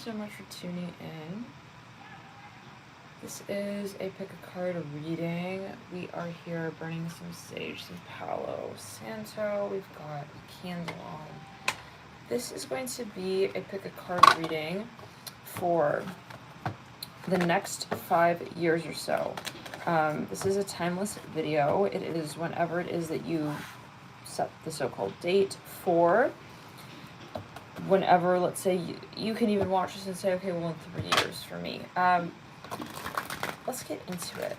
so much for tuning in. This is a pick a card reading. We are here burning some sage, some Palo Santo. We've got a candle on. This is going to be a pick a card reading for the next 5 years or so. This is a timeless video. It is whenever it is that you set the so-called date for. Whenever, let's say, you can even watch this and say, okay, well, in 3 years for me. Let's get into it.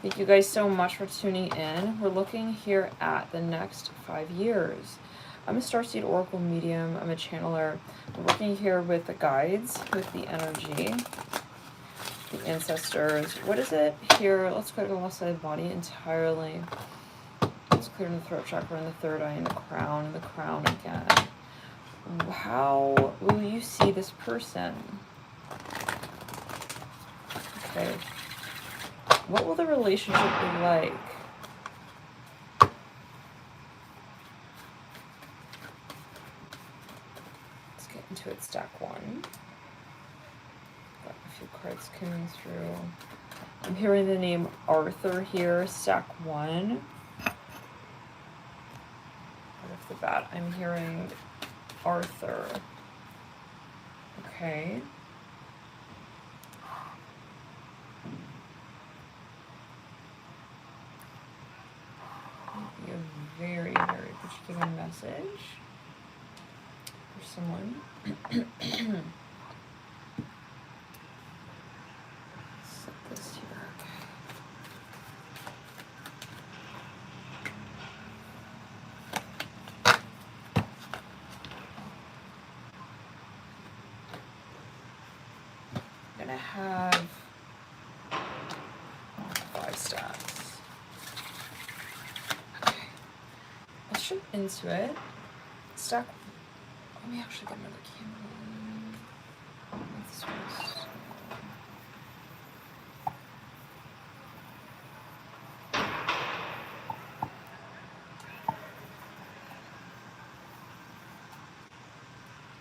Thank you guys so much for tuning in. We're looking here at the next 5 years. I'm a Starseed Oracle medium. I'm a channeler. We're working here with the guides, with the energy, the ancestors. What is it here? Let's go to the left side of the body entirely. Let's clear in the throat chakra and the third eye and the crown again. How will you see this person? Okay. What will the relationship be like? Let's get into it, stack one. Got a few cards coming through. I'm hearing the name Arthur here, stack one. Right off the bat, I'm hearing Arthur. Okay. A very, very particular message for someone. Set this here. I'm gonna have 5 stacks. Let's jump into it. Stack. Let me actually get another candle. This was.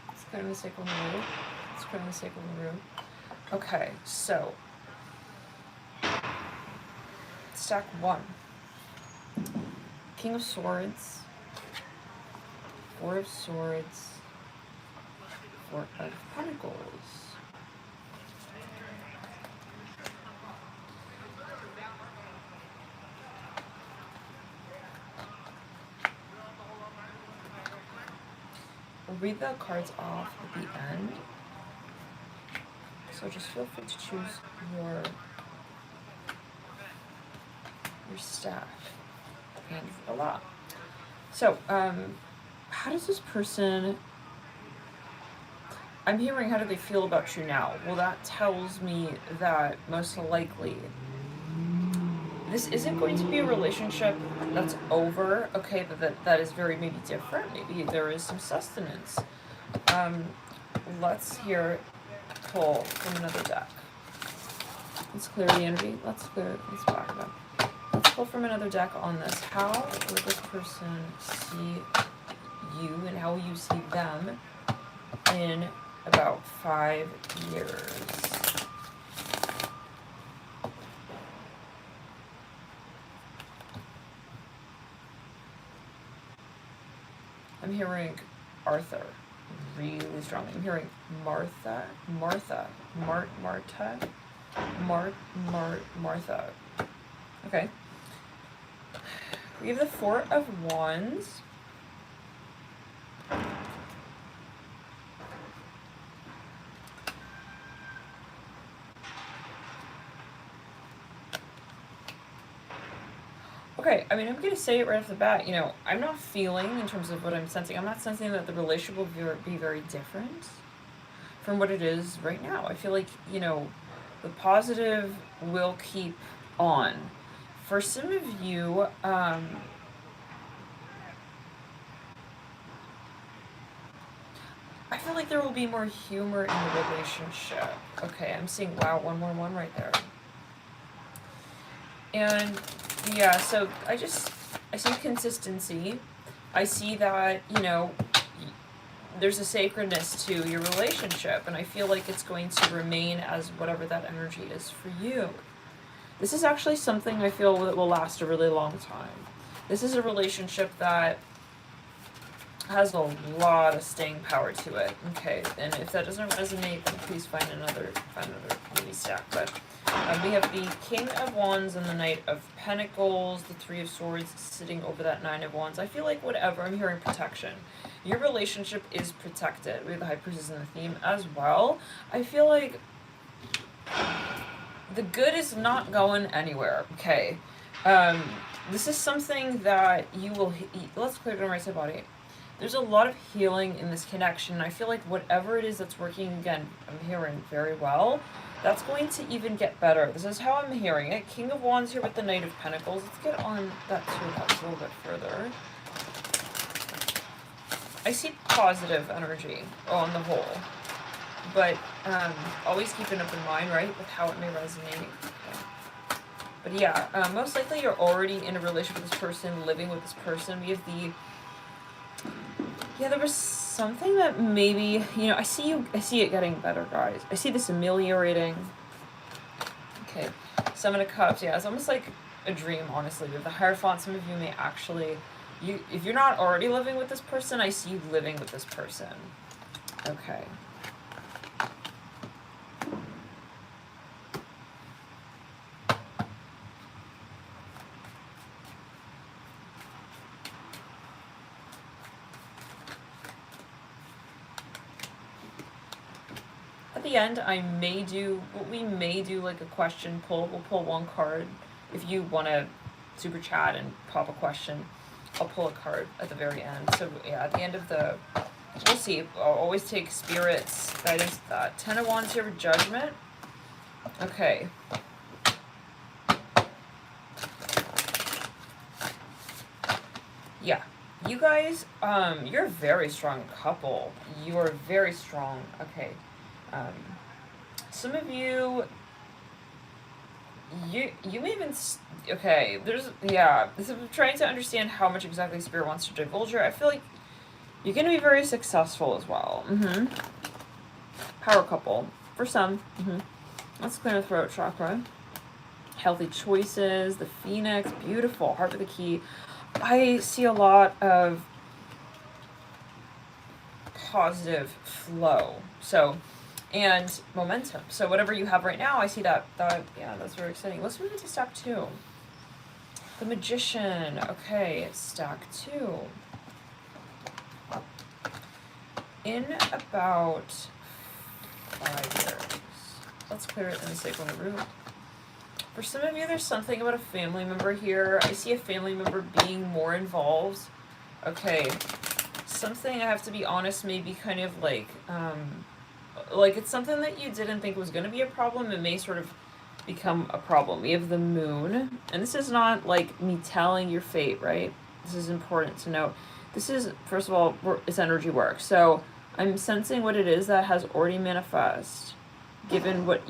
Let's clear the sacral root. Let's clear the sacral root. Okay, so stack one. King of Swords. 4 of Swords, 4 of Pentacles. We'll read the cards off at the end. So just feel free to choose your staff and a lot. So, how does this person, I'm hearing how do they feel about you now? Well, that tells me that most likely this isn't going to be a relationship that's over, okay, but that is very maybe different. Maybe there is some sustenance. Let's pull from another deck. Let's clear the energy. Let's back it up. Let's pull from another deck on this. How will this person see you and how you see them in about 5 years? I'm hearing Arthur really strongly. I'm hearing Martha. Okay. We have the 4 of Wands. Okay, I mean, I'm going to say it right off the bat, you know, I'm not feeling, in terms of what I'm sensing, I'm not sensing that the relationship will be very different from what it is right now. I feel like, you know, the positive will keep on. For some of you, I feel like there will be more humor in the relationship. Okay, I'm seeing, wow, 111 right there. And yeah, so I see consistency. I see that, you know, there's a sacredness to your relationship, and I feel like it's going to remain as whatever that energy is for you. This is actually something I feel that will last a really long time. This is a relationship that has a lot of staying power to it. Okay, and if that doesn't resonate, then please find another mini stack. But we have the King of Wands and the Knight of Pentacles, the Three of Swords sitting over that Nine of Wands. I feel like whatever, I'm hearing protection. Your relationship is protected. We have the High Priestess in the theme as well. I feel like the good is not going anywhere. Okay, this is something that you will. Let's clear it on right side body. There's a lot of healing in this connection. I feel like whatever it is that's working, again, I'm hearing very well, that's going to even get better. This is how I'm hearing it. King of Wands here with the Knight of Pentacles. Let's get on that too, that's a little bit further. I see positive energy on the whole, but always keep an open mind, right, with how it may resonate. Okay. But yeah, most likely you're already in a relationship with this person, living with this person. We have the... Yeah, there was something that maybe, you know, I see it getting better, guys. I see this ameliorating. Okay, Seven of Cups, yeah, it's almost like a dream, honestly. With the Hierophant, some of you may actually, if you're not already living with this person, I see you living with this person. Okay. The end, we may do like a question pull. We'll pull one card. If you want to super chat and pop a question, I'll pull a card at the very end. So yeah, at the end of the, we'll see. I'll always take Spirit's guidance. That Ten of Wands here with Judgment. Okay. Yeah, you guys, you're a very strong couple. You are very strong. Okay. Some of you may even, okay, this is trying to understand how much exactly Spirit wants to divulge here. I feel like you're going to be very successful as well. Power couple, for some. Let's clear the throat chakra. Healthy choices, the Phoenix, beautiful, Heart with the Key. I see a lot of positive flow. So, and momentum. So whatever you have right now, I see that yeah, that's very exciting. Let's move into stack 2. The Magician. Okay, stack 2. In about 5 years. Let's clear it in the sake on the root. For some of you, there's something about a family member here. I see a family member being more involved. Okay. Something, I have to be honest, maybe kind of like it's something that you didn't think was going to be a problem. It may sort of become a problem. We have the Moon, and this is not like me telling your fate, right? This is important to note. This is, first of all, it's energy work. So I'm sensing what it is that has already manifest, given what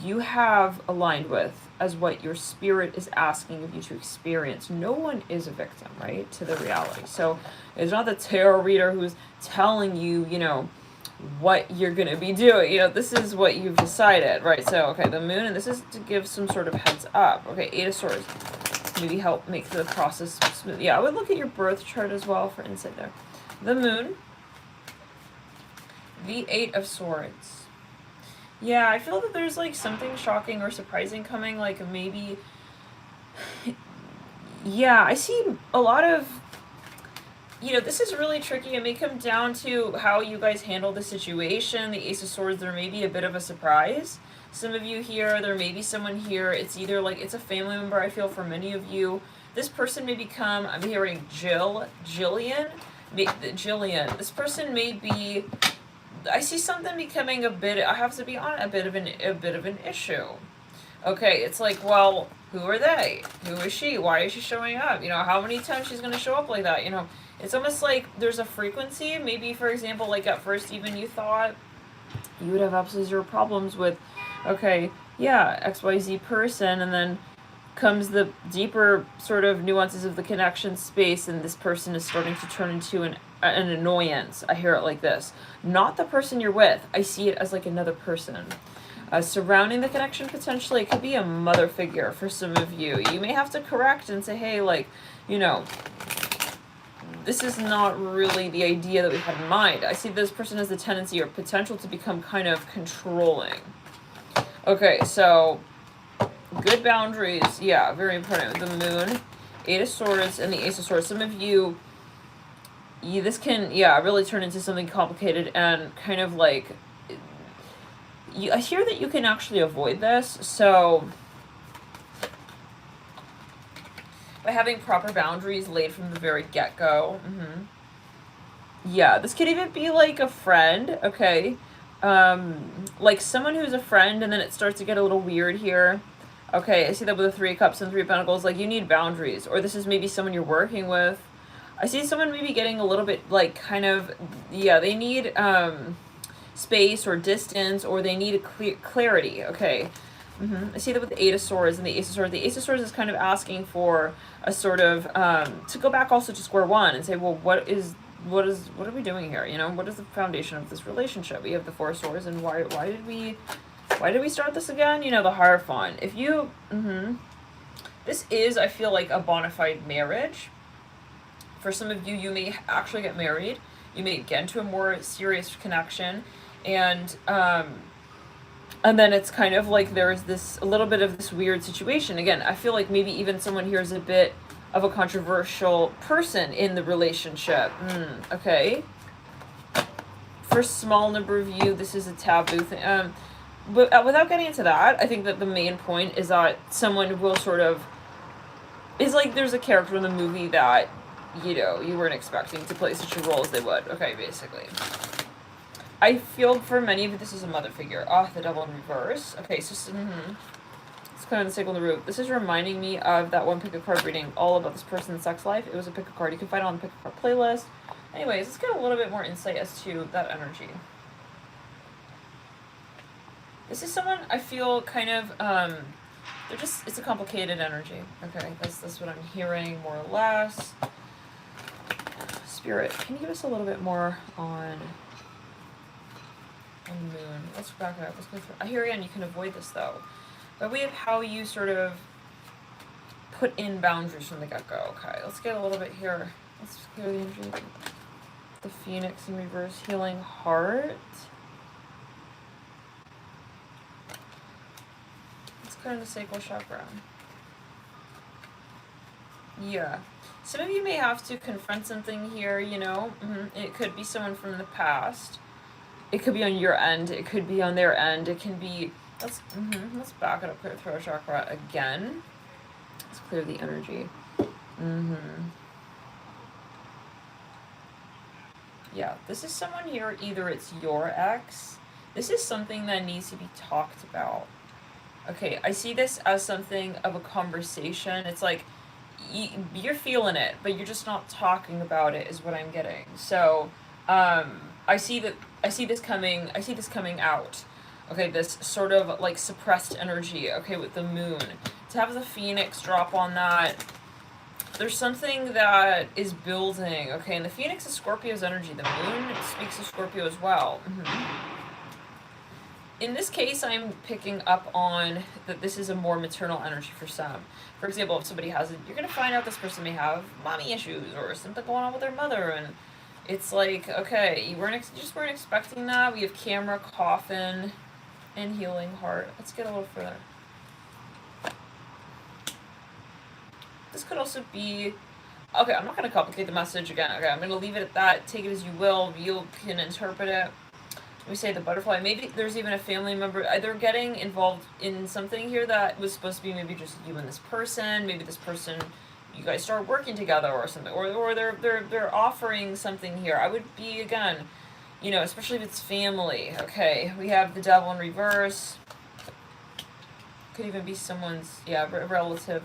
you have aligned with as what your spirit is asking of you to experience. No one is a victim, right, to the reality. So it's not the tarot reader who's telling you, you know, what you're going to be doing. You know, this is what you've decided, right? So, okay, the Moon, and this is to give some sort of heads up. Okay, Eight of Swords. Maybe help make the process smooth. Yeah, I would look at your birth chart as well for insight there. The Moon. The Eight of Swords. Yeah, I feel that there's like something shocking or surprising coming, like maybe, yeah, I see a lot of, you know, this is really tricky. It may come down to how you guys handle the situation. The Ace of Swords, there may be a bit of a surprise. Some of you here, there may be someone here. It's either like, it's a family member, I feel, for many of you. This person may become, I'm hearing Jillian. This person may be, I see something becoming a bit, I have to be on a bit of an issue. Okay, it's like, well, who are they? Who is she? Why is she showing up? You know, how many times she's going to show up like that? You know, it's almost like there's a frequency. Maybe, for example, like at first even you thought you would have absolutely zero problems with, okay, yeah, XYZ person, and then comes the deeper sort of nuances of the connection space, and this person is starting to turn into an annoyance. I hear it like this. Not the person you're with. I see it as like another person. Surrounding the connection, potentially, it could be a mother figure for some of you. You may have to correct and say, hey, like, you know, this is not really the idea that we had in mind. I see this person has the tendency or potential to become kind of controlling. Okay, so good boundaries. Yeah, very important. The moon, Eight of Swords, and the Ace of Swords. Some of you, this can, yeah, really turn into something complicated and kind of like, I hear that you can actually avoid this, so by having proper boundaries laid from the very get-go. Yeah, this could even be like a friend, okay? Like someone who's a friend, and then it starts to get a little weird here. Okay, I see that with the Three of Cups and Three of Pentacles. Like, you need boundaries, or this is maybe someone you're working with. I see someone maybe getting a little bit, like, kind of, yeah, they need, space or distance, or they need a clarity. Okay. I see that with the Eight of Swords and the Ace of Swords. The Ace of Swords is kind of asking for a sort of to go back also to square one and say, well, what are we doing here? You know, what is the foundation of this relationship? We have the Four of Swords, and why did we start this again? You know, the Hierophant. If you this is, I feel like, a bona fide marriage. For some of you, you may actually get married. You may get into a more serious connection. And then it's kind of like there's a little bit of this weird situation. Again, I feel like maybe even someone here is a bit of a controversial person in the relationship. Okay. For a small number of you, this is a taboo thing. But without getting into that, I think that the main point is that someone will sort of, is like there's a character in the movie that, you know, you weren't expecting to play such a role as they would. Okay, basically. I feel for many of you, this is a mother figure. The Devil in reverse. Okay, so it's kind of the signal in the root. This is reminding me of that one pick a card reading all about this person's sex life. It was a pick a card. You can find it on the pick a card playlist. Anyways, let's get a little bit more insight as to that energy. This is someone I feel kind of, it's a complicated energy. Okay, that's what I'm hearing, more or less. Spirit, can you give us a little bit more on the moon? Let's back up. Let's go through. I hear again, you can avoid this though. But we have how you sort of put in boundaries from the get-go. Okay, let's get a little bit here. Let's clear the energy. The Phoenix in reverse, healing heart. Let's clear the sacral chakra. Yeah. Some of you may have to confront something here, you know. It could be someone from the past. It could be on your end. It could be on their end. It can be... Let's back it up, clear throat chakra again. Let's clear the energy. Yeah, this is someone here, either it's your ex. This is something that needs to be talked about. Okay, I see this as something of a conversation. It's like, you're feeling it, but you're just not talking about it, is what I'm getting. So, I see this coming out. Okay, this sort of like suppressed energy, okay, with the moon. To have the Phoenix drop on that, there's something that is building, okay, and the Phoenix is Scorpio's energy. The moon speaks to Scorpio as well. In this case, I'm picking up on that this is a more maternal energy for some. For example, if somebody has it, you're going to find out this person may have mommy issues or something going on with their mother, and it's like, okay, you just weren't expecting that. We have camera, coffin, and healing heart. Let's get a little further. This could also be... Okay, I'm not going to complicate the message again. Okay, I'm going to leave it at that. Take it as you will. You can interpret it. We say the butterfly. Maybe there's even a family member. They're getting involved in something here that was supposed to be maybe just you and this person. Maybe this person, you guys start working together or something. Or they're offering something here. I would be, again, you know, especially if it's family. Okay, we have the Devil in reverse. Could even be someone's, relative.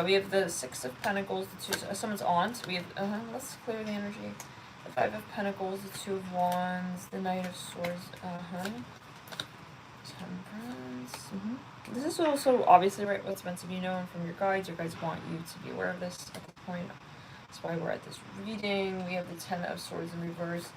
We have the Six of Pentacles, someone's aunt. We have, let's clear the energy. The Five of Pentacles, the Two of Wands, the Knight of Swords, Temperance. This is also obviously, right, what's meant to be known from your guides. Your guides want you to be aware of this at the point That's why we're at this reading. We have the Ten of Swords in reverse.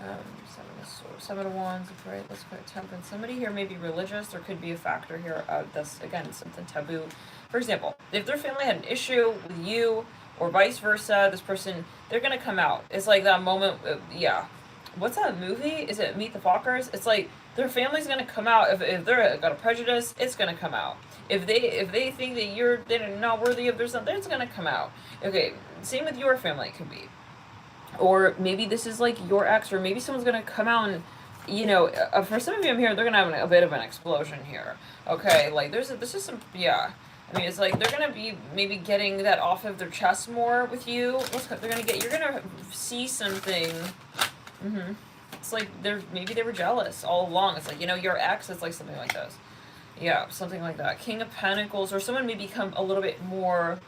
Seven of Swords, Seven of Wands, right? Let's put Temperance. Somebody here may be religious. There could be a factor here of this, again, something taboo. For example, if their family had an issue with you or vice versa, this person, they're going to come out. It's like that moment, yeah. What's that movie? Is it Meet the Fockers? It's like their family's going to come out. If they're got a prejudice, it's going to come out. If they think that they're not worthy of their something, it's going to come out. Okay, same with your family, it could be. Or maybe this is like your ex, or maybe someone's going to come out and, you know, for some of you I'm here, they're going to have a bit of an explosion here. Okay, like this is some, yeah. I mean, it's like they're going to be maybe getting that off of their chest more with you. You're going to see something. It's like maybe they were jealous all along. It's like, you know, your ex, it's like something like this. Yeah, something like that. King of Pentacles, or someone may become a little bit more,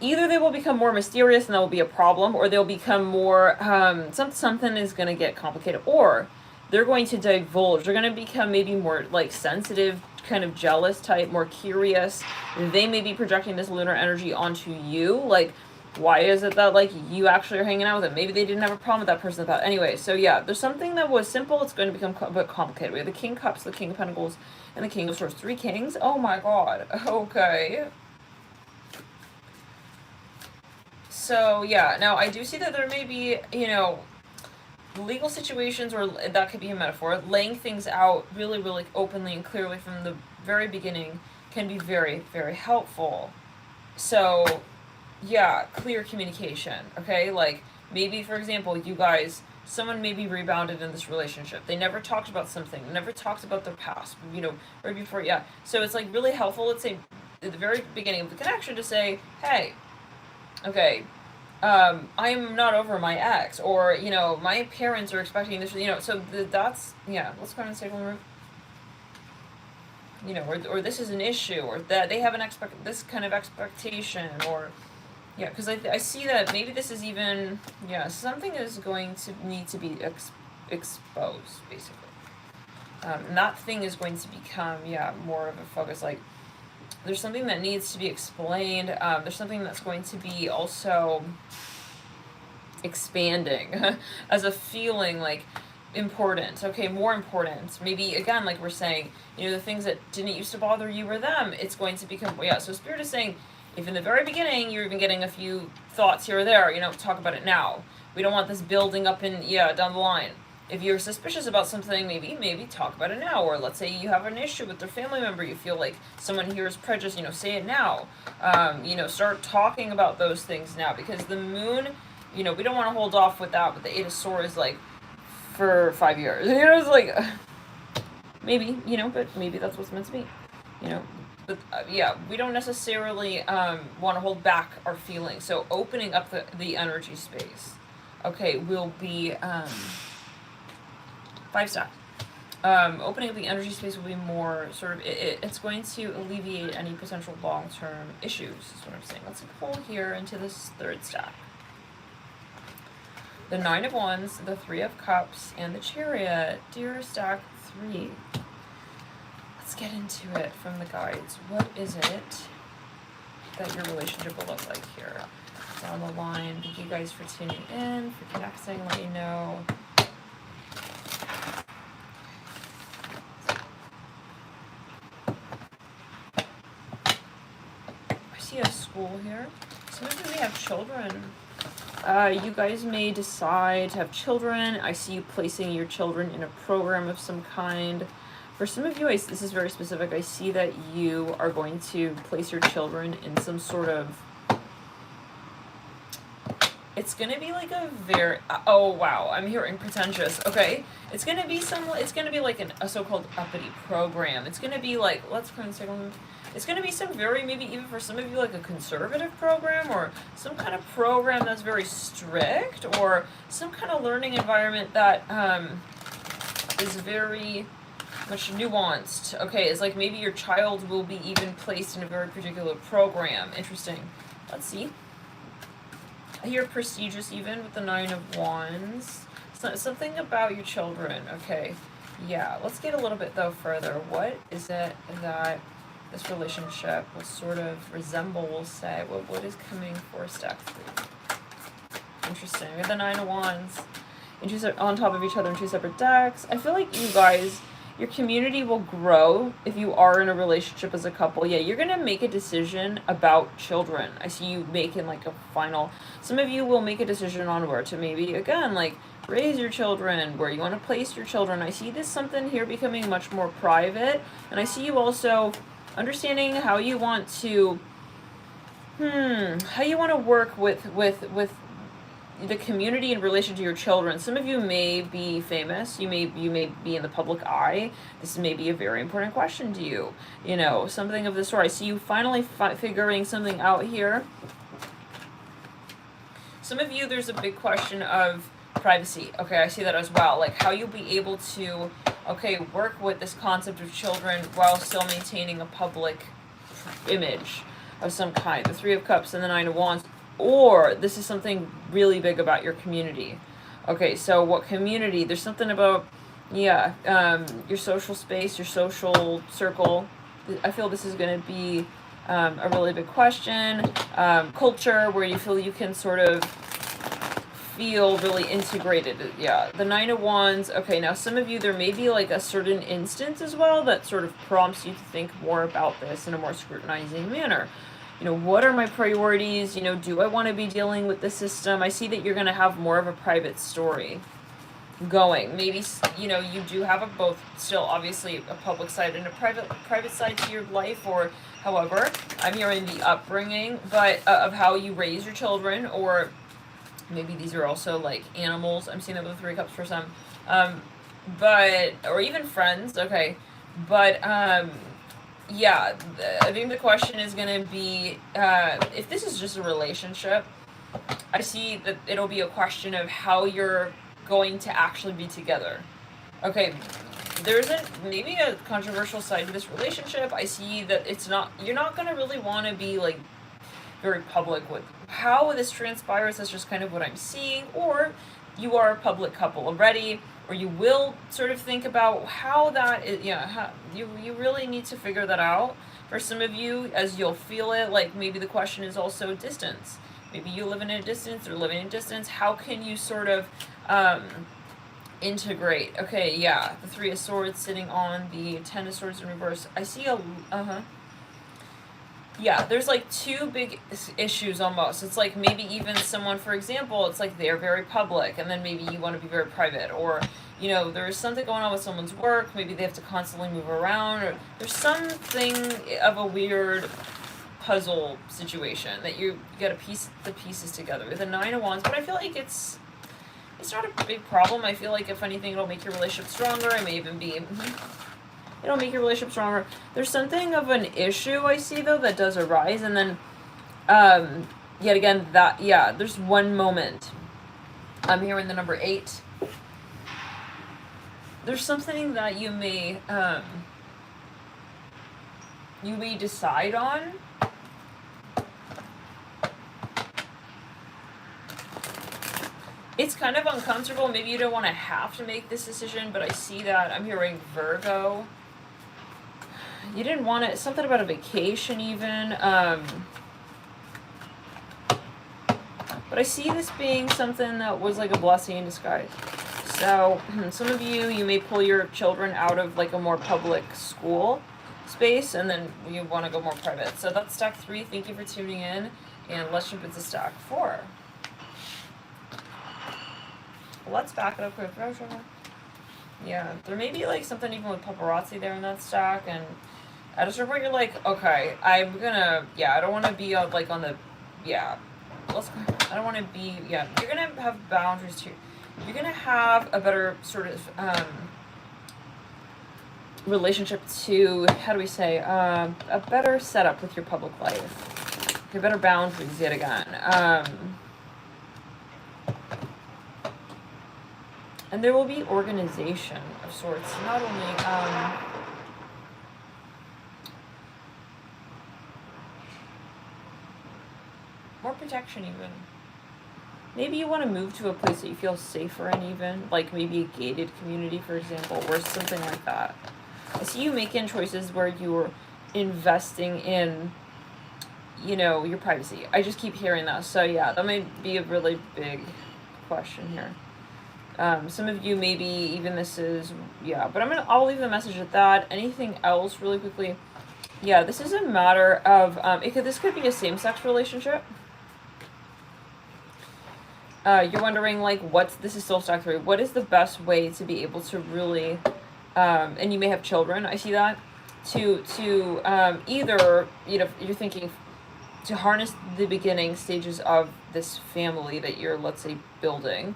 either they will become more mysterious and that will be a problem, or they'll become more, something is going to get complicated, or they're going to divulge. They're going to become maybe more like sensitive, kind of jealous type, more curious. They may be projecting this lunar energy onto you. Like, why is it that, like, you actually are hanging out with them? Maybe they didn't have a problem with that person. Anyway, so yeah, there's something that was simple. It's going to become a bit complicated. We have the King of Cups, the King of Pentacles, and the King of Swords. 3 kings. Oh my god. Okay. So, yeah, now I do see that there may be, you know, legal situations, or that could be a metaphor, laying things out really, really openly and clearly from the very beginning can be very, very helpful. So, yeah, clear communication, okay? Like, maybe, for example, you guys, someone maybe rebounded in this relationship. They never talked about something, never talked about their past, you know, right before, yeah. So it's, like, really helpful, let's say, at the very beginning of the connection to say, hey, okay, I'm not over my ex, or, you know, my parents are expecting this, you know, so that's, yeah, let's go ahead and say one more. You know, or this is an issue, or that they have this kind of expectation, or, yeah, because I see that maybe this is even, yeah, something is going to need to be exposed, basically. That thing is going to become, yeah, more of a focus, like, there's something that needs to be explained. There's something that's going to be also expanding as a feeling, like, important. Okay, more important. Maybe, again, like we're saying, you know, the things that didn't used to bother you or them, it's going to become, yeah, so Spirit is saying, if in the very beginning you're even getting a few thoughts here or there, you know, talk about it now. We don't want this building up in, yeah, down the line. If you're suspicious about something, maybe talk about it now. Or let's say you have an issue with their family member, you feel like someone here is prejudiced, you know, say it now. You know, start talking about those things now. Because the moon, you know, we don't want to hold off with that, but the 8 of Swords, like, for 5 years. You know, it's like, maybe, you know, but maybe that's what's meant to be. You know, but yeah, we don't necessarily want to hold back our feelings. So opening up the energy space, okay, will be... 5 stacks. Opening up the energy space will be more sort of, it's going to alleviate any potential long-term issues, is what I'm saying. Let's pull here into this 3rd stack. The 9 of Wands, the 3 of Cups, and the Chariot. Dear stack 3. Let's get into it from the guides. What is it that your relationship will look like here? Down the line. Thank you guys for tuning in, for connecting, let me know. A school here. Some of you may have children. You guys may decide to have children. I see you placing your children in a program of some kind. For some of you, this is very specific. I see that you are going to place your children in some sort of... It's going to be like a very... Oh, wow. I'm hearing pretentious. Okay. It's going to be like a so-called uppity program. It's going to be like... Let's go and take a look. It's going to be some very, maybe even for some of you, like a conservative program, or some kind of program that's very strict, or some kind of learning environment that is very much nuanced. Okay, it's like maybe your child will be even placed in a very particular program. Interesting. Let's see. I hear prestigious even with the 9 of Wands. So, something about your children. Okay. Yeah, let's get a little bit, though, further. What is it that... this relationship will sort of resemble, we'll say. What is coming for stack 3? Interesting. We have the 9 of Wands on top of each other in 2 separate decks. I feel like you guys, your community will grow if you are in a relationship as a couple. Yeah, you're going to make a decision about children. I see you making like a final... Some of you will make a decision on where to maybe, again, like raise your children, where you want to place your children. I see this something here becoming much more private. And I see you also understanding how you want to... how you want to work with the community in relation to your children. Some of you may be famous. You may be in the public eye. This may be a very important question to you. You know, something of the sort. I see you finally figuring something out here. Some of you, there's a big question of privacy. Okay, I see that as well. Like how you'll be able to, okay, work with this concept of children while still maintaining a public image of some kind. The 3 of Cups and the 9 of Wands. Or this is something really big about your community. Okay, so what community? There's something about, yeah, your social space, your social circle. I feel this is going to be a really big question. Culture, where you feel you can sort of feel really integrated. Yeah, the 9 of Wands. Okay, now some of you, there may be like a certain instance as well that sort of prompts you to think more about this in a more scrutinizing manner. You know, what are my priorities? You know, do I want to be dealing with the system? I see that you're going to have more of a private story going. Maybe, you know, you do have a both still obviously a public side and a private side to your life, or however, I'm hearing the upbringing, but of how you raise your children, or maybe these are also like animals. I'm seeing that with the 3 of Cups for some. But, or even friends, okay. But, yeah, I think the question is going to be, if this is just a relationship, I see that it'll be a question of how you're going to actually be together. Okay, there's maybe a controversial side to this relationship. I see that you're not going to really want to be like very public with how this transpires. That's just kind of what I'm seeing. Or you are a public couple already, or you will sort of think about how that is, how you really need to figure that out. For some of you, as you'll feel it, like maybe the question is also distance. Maybe you live in a distance, or living in distance. How can you sort of integrate? Okay, yeah, the 3 of Swords sitting on the 10 of Swords in reverse. I see yeah, there's like 2 big issues almost. It's like maybe even someone, for example, it's like they're very public, and then maybe you want to be very private, or, you know, there's something going on with someone's work, maybe they have to constantly move around, or there's something of a weird puzzle situation that you gotta piece the pieces together. The 9 of Wands, but I feel like it's not a big problem. I feel like if anything, it'll make your relationship stronger. It may even be... It'll make your relationship stronger. There's something of an issue I see, though, that does arise. And then, yet again, there's one moment. I'm hearing the number 8. There's something that you may decide on. It's kind of uncomfortable. Maybe you don't want to have to make this decision, but I see that. I'm hearing Virgo. You didn't want it, something about a vacation even. But I see this being something that was like a blessing in disguise. So some of you may pull your children out of like a more public school space, and then you want to go more private. So that's stack 3. Thank you for tuning in, and let's jump into stack 4. Let's back it up quick. Yeah, there may be like something even with paparazzi there in that stack, and at a certain point you're like, okay, I'm gonna, I don't want to be like on the, I don't want to be, you're gonna have boundaries too. You're gonna have a better sort of relationship to, how do we say, a better setup with your public life. Your better boundaries yet again. And there will be organization of sorts. Not only, more protection even. Maybe you want to move to a place that you feel safer in even. Like maybe a gated community, for example, or something like that. I see you making choices where you're investing in, you know, your privacy. I just keep hearing that. So yeah, that might be a really big question here. Some of you maybe even this is, yeah, but I'll leave the message at that. Anything else really quickly? Yeah, this is a matter of, this could be a same-sex relationship. You're wondering, like, this is still stack 3, what is the best way to be able to really, and you may have children, I see that, to either, you know, you're thinking to harness the beginning stages of this family that you're, let's say, building,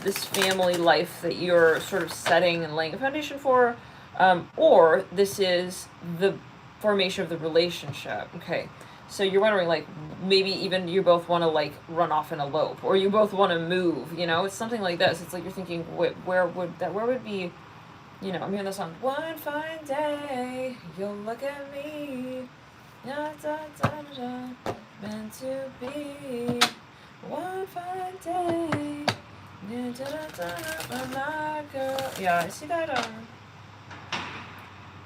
this family life that you're sort of setting and laying a foundation for, or this is the formation of the relationship. Okay, so you're wondering, like, maybe even you both want to, like, run off and elope, or you both want to move, you know, it's something like this. It's like you're thinking, where would be, you know, I'm hearing the song, one fine day, you'll look at me, da, da, da, da, meant to be, one fine day, da, da, da, da, my girl. Yeah, I see that,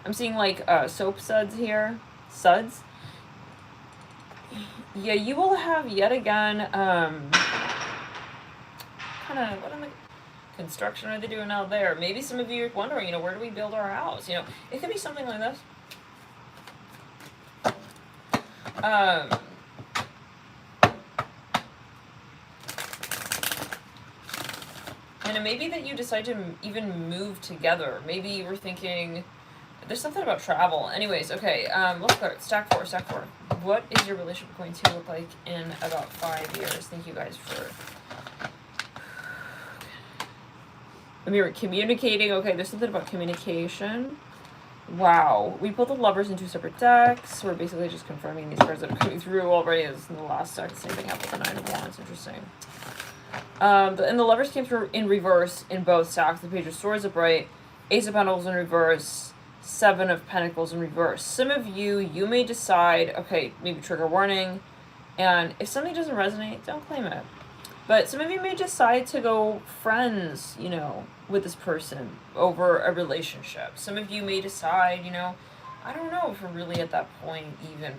I'm seeing, like, soap suds here, suds. Yeah, you will have yet again, kind of, what am I, construction are they doing out there? Maybe some of you are wondering, you know, where do we build our house? You know, it could be something like this. And it may be that you decide to even move together. Maybe you were thinking, there's something about travel. Anyways, okay, let's go. Stack 4. What is your relationship going to look like in about 5 years? Thank you guys for... I mean, we're communicating. Okay, there's something about communication. Wow. We put the Lovers in 2 separate decks. We're basically just confirming these cards that are coming through already as in the last deck. The same thing happened with the 9 of Wands. Interesting. And the Lovers came through in reverse in both stacks. The Page of Swords upright, Ace of Pentacles in reverse, 7 of Pentacles in reverse. Some of you may decide, okay, maybe trigger warning, and if something doesn't resonate, don't claim it. But some of you may decide to go friends, you know, with this person over a relationship. Some of you may decide, you know, I don't know if we're really at that point even.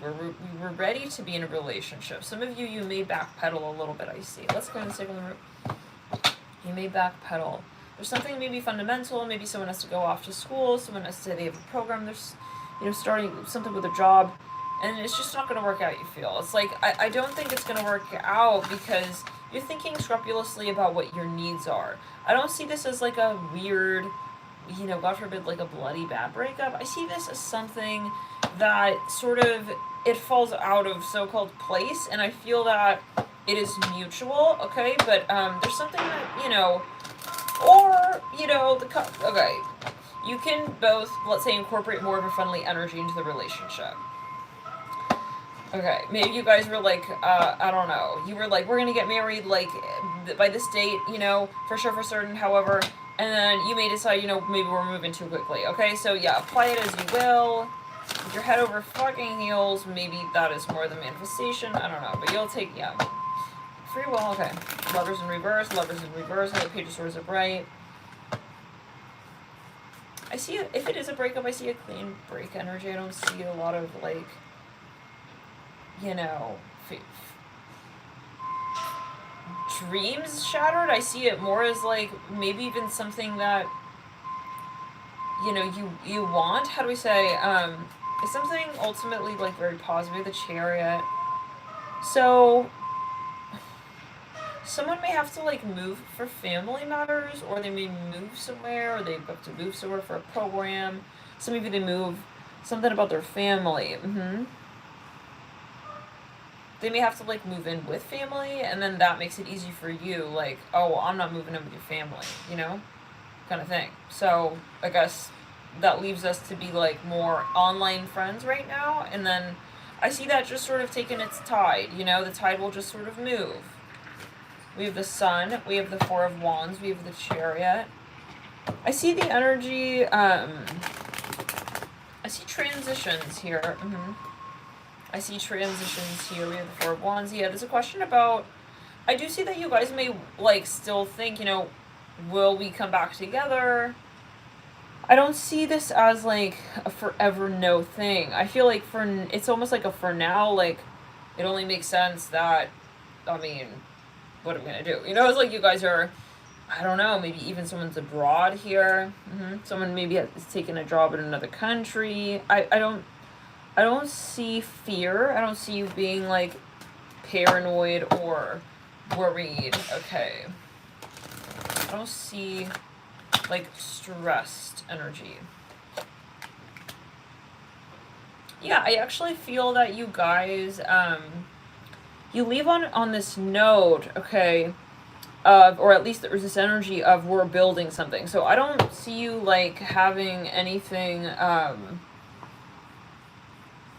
We're ready to be in a relationship. Some of you may backpedal a little bit, I see. Let's go and take on the root. You may backpedal. There's something maybe fundamental. Maybe someone has to go off to school. Someone has to say they have a program. There's, you know, starting something with a job. And it's just not going to work out, you feel. It's like, I don't think it's going to work out because you're thinking scrupulously about what your needs are. I don't see this as like a weird, you know, God forbid, like a bloody bad breakup. I see this as something that sort of, it falls out of so-called place, and I feel that it is mutual, okay? But there's something that, you know, or, you know, okay, you can both, let's say, incorporate more of a friendly energy into the relationship. Okay, maybe you guys were like, I don't know, you were like, we're gonna get married, like, by this date, you know, for sure, for certain, however, and then you may decide, you know, maybe we're moving too quickly, okay? So, yeah, apply it as you will. With your head over fucking heels, maybe that is more the manifestation, I don't know, but you'll take, yeah. Free will, okay. Lovers in reverse, and the Page of Swords upright. I see, if it is a breakup, I see a clean break energy. I don't see a lot of, like, you know, dreams shattered. I see it more as, like, maybe even something that, you know, you want. How do we say, it's something ultimately, like, very positive, the Chariot. So, someone may have to, like, move for family matters, or they may move somewhere, or they have to move somewhere for a program. Some of you, they move something about their family. They may have to, like, move in with family, and then that makes it easy for you, like, oh, well, I'm not moving in with your family, you know, kind of thing. So, I guess that leaves us to be, like, more online friends right now, and then I see that just sort of taking its tide, you know, the tide will just sort of move. We have the Sun, we have the 4 of Wands, we have the Chariot. I see the energy, I see transitions here, I see transitions here. We have the 4 of Wands. Yeah, there's a question about, I do see that you guys may, like, still think, you know, will we come back together? I don't see this as like a forever no thing. I feel like it's almost like a for now, like it only makes sense that, I mean, what are we gonna do? You know, it's like you guys are, I don't know, maybe even someone's abroad here. Someone maybe is taking a job in another country. I don't see fear. I don't see you being like paranoid or worried. Okay. I don't see like stressed energy. Yeah, I actually feel that you guys, you leave on this note, okay, of, or at least there's this energy of we're building something. So I don't see you like having anything,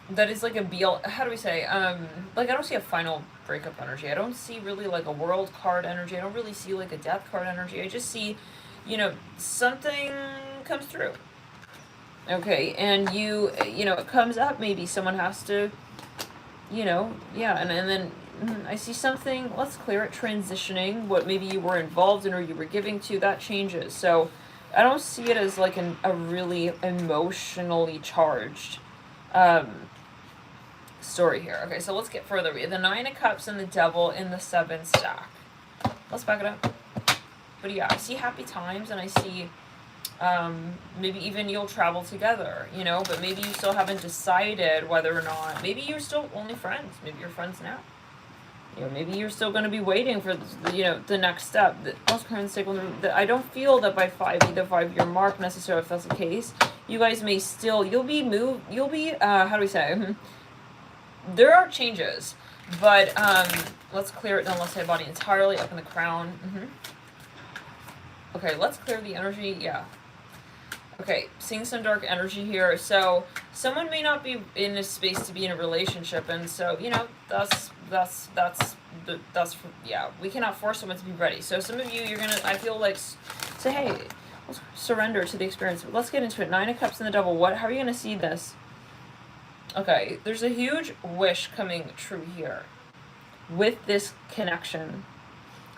that is like a how do we say, like I don't see a final breakup energy. I don't see really like a world card energy. I don't really see like a death card energy. I just see, something comes through. Okay, and it comes up, maybe someone has to, yeah, and then I see something, let's clear it, transitioning, what maybe you were involved in or you were giving to, that changes. So I don't see it as like a really emotionally charged story here. Okay, so let's get further. We have the Nine of Cups and the Devil in the 7 stack. Let's back it up. But yeah, I see happy times, and I see maybe even you'll travel together, but maybe you still haven't decided whether or not, maybe you're still only friends, maybe you're friends now. Maybe you're still going to be waiting for, the next step. I don't feel that by the 5-year mark necessarily, if that's the case, you guys may still, you'll be, how do we say, there are changes, but let's clear it down, let's say body entirely, up in the crown. Okay, let's clear the energy, yeah. Okay, seeing some dark energy here. So someone may not be in a space to be in a relationship, and so yeah. We cannot force someone to be ready. So some of you, I feel like, say, hey, let's surrender to the experience. Let's get into it. 9 of Cups and the Devil. How are you gonna see this? Okay, there's a huge wish coming true here with this connection.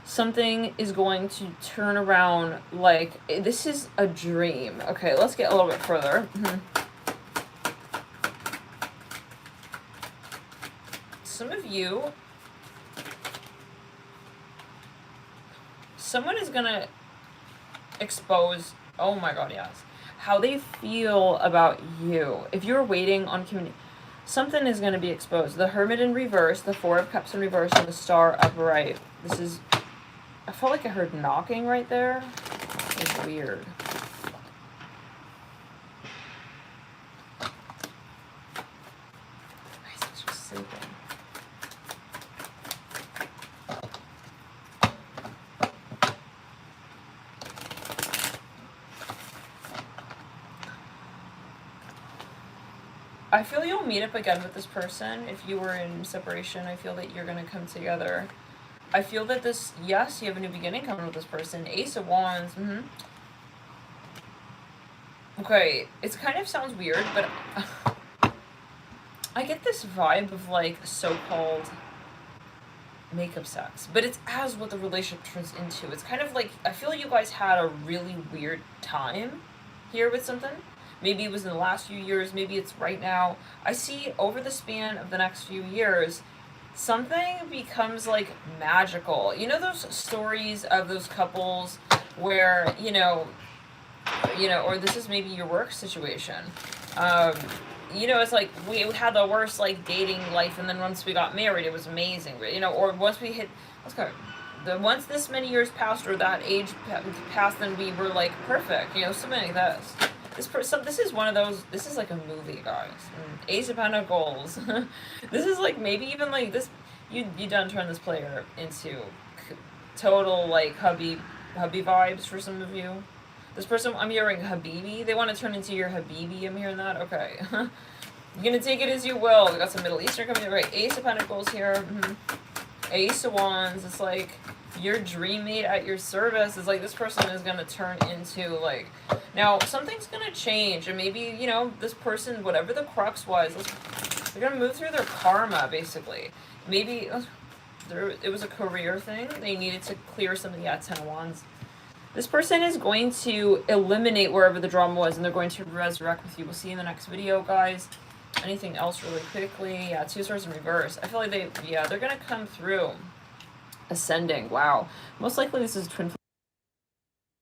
Something is going to turn around, like, this is a dream. Okay, let's get a little bit further. Some of you, someone is gonna expose, oh my god, yes, how they feel about you. If you're waiting on community, something is going to be exposed. The Hermit in reverse, the 4 of Cups in reverse, and the Star upright. This is, I felt like I heard knocking right there. It's weird. Isaac's just sleeping. I feel you'll meet up again with this person. If you were in separation, I feel that you're going to come together. I feel that this, yes, you have a new beginning coming with this person. Ace of Wands, Okay, it kind of sounds weird, but I get this vibe of, like, so-called makeup sex. But it's as what the relationship turns into. It's kind of like, I feel you guys had a really weird time here with something. Maybe it was in the last few years, maybe it's right now. I see over the span of the next few years, something becomes like magical. You know those stories of those couples where, or this is maybe your work situation. It's like we had the worst like dating life, and then once we got married, it was amazing. Or once we hit, once this many years passed, or that age passed, then we were like perfect. Something like this. This is one of those. This is like a movie, guys. Ace of Pentacles. This is like maybe even like this. You done turn this player into total like hubby vibes for some of you. This person, I'm hearing Habibi. They want to turn into your Habibi. I'm hearing that. Okay. You're gonna take it as you will. We got some Middle Eastern coming in. Right. Ace of Pentacles here. Ace of Wands. It's like your dream mate at your service. Is like this person is gonna turn into like, now something's gonna change, and maybe this person, whatever the crux was, they're gonna move through their karma basically. Maybe it was a career thing. They needed to clear something. Yeah, 10 of Wands. This person is going to eliminate wherever the drama was, and they're going to resurrect with you. We'll see you in the next video, guys. Anything else really quickly? Yeah, 2 swords in reverse. I feel like they're going to come through. Ascending. Wow. Most likely this is twin flame